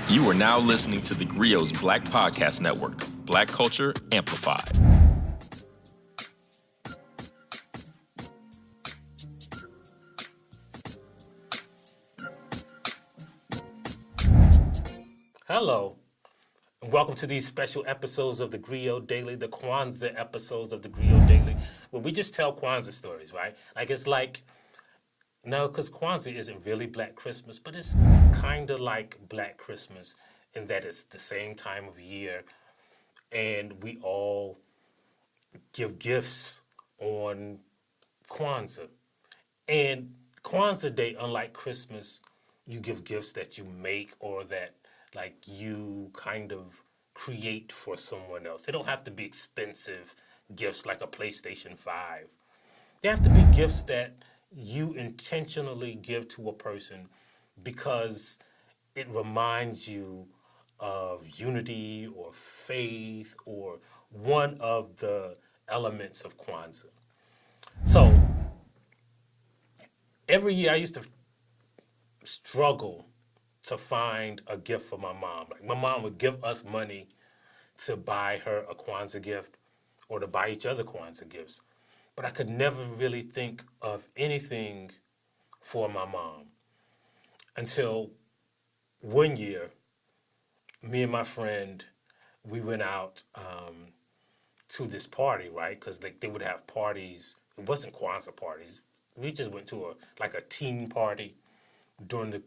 You are now listening to TheGrio's Black Podcast Network, Black Culture Amplified. Hello, and welcome to these special episodes of TheGrio Daily, the Kwanzaa episodes of TheGrio Daily, where we just tell Kwanzaa stories, right? Because Kwanzaa isn't really Black Christmas, but it's kind of like Black Christmas in that it's the same time of year, and we all give gifts on Kwanzaa. And Kwanzaa Day, unlike Christmas, you give gifts that you make or that you kind of create for someone else. They don't have to be expensive gifts like a PlayStation 5. They have to be gifts that you intentionally give to a person because it reminds you of unity or faith or one of the elements of Kwanzaa. So every year I used to struggle to find a gift for my mom. Like my mom would give us money to buy her a Kwanzaa gift or to buy each other Kwanzaa gifts. But I could never really think of anything for my mom until one year, me and my friend, we went out to this party, right? Because they would have parties. It wasn't Kwanzaa parties. We just went to a teen party during the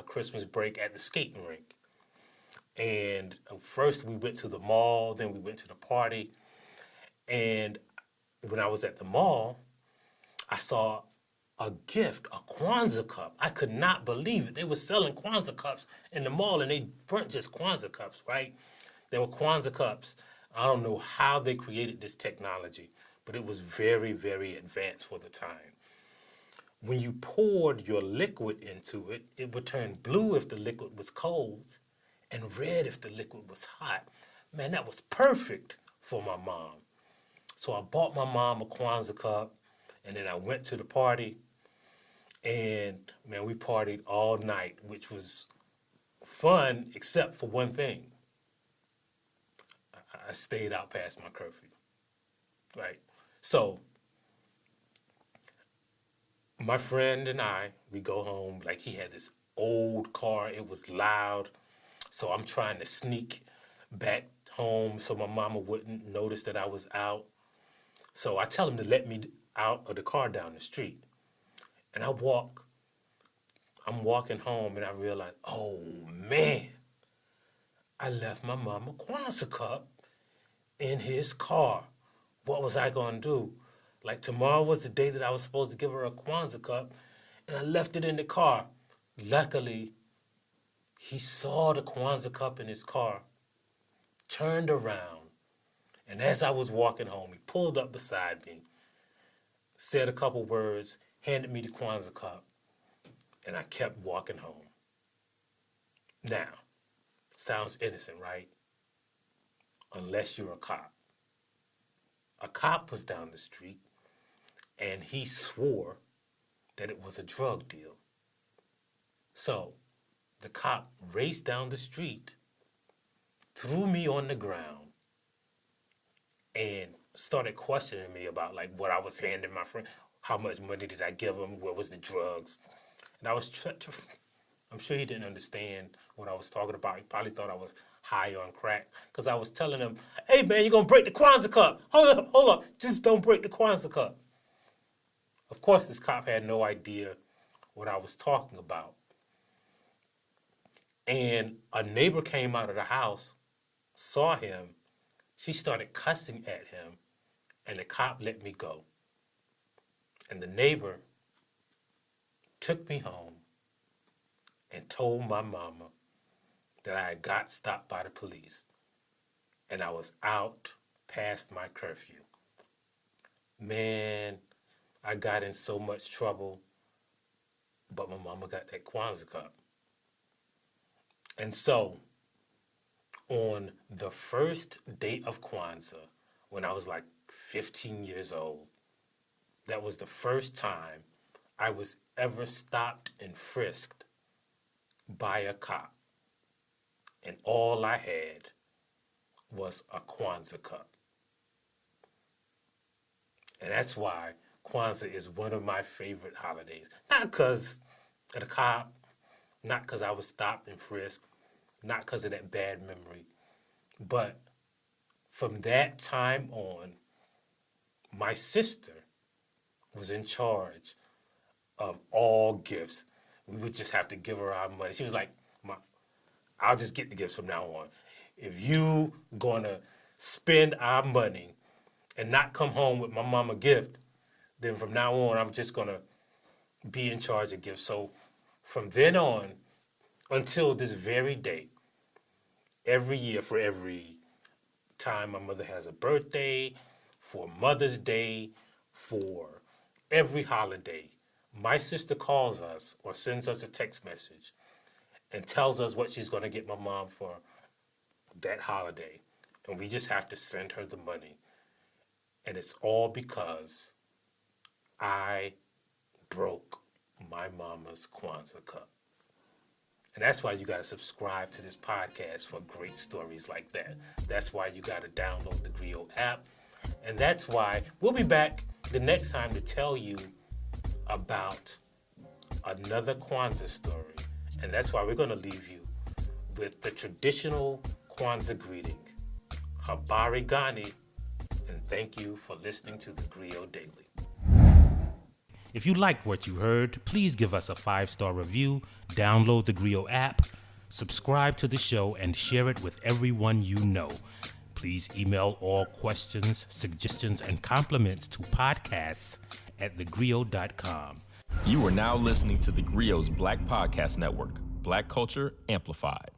Christmas break at the skating rink. And first we went to the mall, then we went to the party. And when I was at the mall, I saw a gift, a Kwanzaa cup. I could not believe it. They were selling Kwanzaa cups in the mall, and they weren't just Kwanzaa cups, right? They were Kwanzaa cups. I don't know how they created this technology, but it was very, very advanced for the time. When you poured your liquid into it, it would turn blue if the liquid was cold and red if the liquid was hot. Man, that was perfect for my mom. So I bought my mom a Kwanzaa cup, and then I went to the party, and man, we partied all night, which was fun except for one thing. I stayed out past my curfew, right? So my friend and I, we go home. Like, he had this old car. It was loud. So I'm trying to sneak back home so my mama wouldn't notice that I was out. So I tell him to let me out of the car down the street. And I'm walking home, and I realize, oh, man, I left my mama Kwanzaa cup in his car. What was I going to do? Like, tomorrow was the day that I was supposed to give her a Kwanzaa cup, and I left it in the car. Luckily, he saw the Kwanzaa cup in his car, turned around, and as I was walking home, he pulled up beside me, said a couple words, handed me the Kwanzaa cup, and I kept walking home. Now, sounds innocent, right? Unless you're a cop. A cop was down the street, and he swore that it was a drug deal. So the cop raced down the street, threw me on the ground, and started questioning me about what I was handing my friend. How much money did I give him? What was the drugs? And I was I'm sure he didn't understand what I was talking about. He probably thought I was high on crack, because I was telling him, hey, man, you're going to break the Kwanzaa cup. Hold up. Just don't break the Kwanzaa cup. Of course, this cop had no idea what I was talking about. And a neighbor came out of the house, saw him. She started cussing at him, and the cop let me go. And the neighbor took me home and told my mama that I had got stopped by the police and I was out past my curfew. Man, I got in so much trouble, but my mama got that Kwanzaa cup. And so, on the first day of Kwanzaa, when I was 15 years old, that was the first time I was ever stopped and frisked by a cop. and all I had was a Kwanzaa cup. And that's why Kwanzaa is one of my favorite holidays. Not because of the cop, not because I was stopped and frisked, not because of that bad memory, but from that time on, my sister was in charge of all gifts. We would just have to give her our money. She was like, I'll just get the gifts from now on. If you gonna spend our money and not come home with my mama gift, then from now on, I'm just gonna be in charge of gifts. So from then on until this very day, every year for every time my mother has a birthday, for Mother's Day, for every holiday, my sister calls us or sends us a text message and tells us what she's going to get my mom for that holiday. And we just have to send her the money. And it's all because I broke my mama's Kwanzaa cup. And that's why you got to subscribe to this podcast for great stories like that. That's why you got to download the TheGrio app. And that's why we'll be back the next time to tell you about another Kwanzaa story. And that's why we're going to leave you with the traditional Kwanzaa greeting. Habari Gani, and thank you for listening to the TheGrio Daily. If you liked what you heard, please give us a 5-star review, download the TheGrio app, subscribe to the show, and share it with everyone you know. Please email all questions, suggestions, and compliments to podcasts@thegrio.com. You are now listening to the TheGrio's Black Podcast Network, Black Culture Amplified.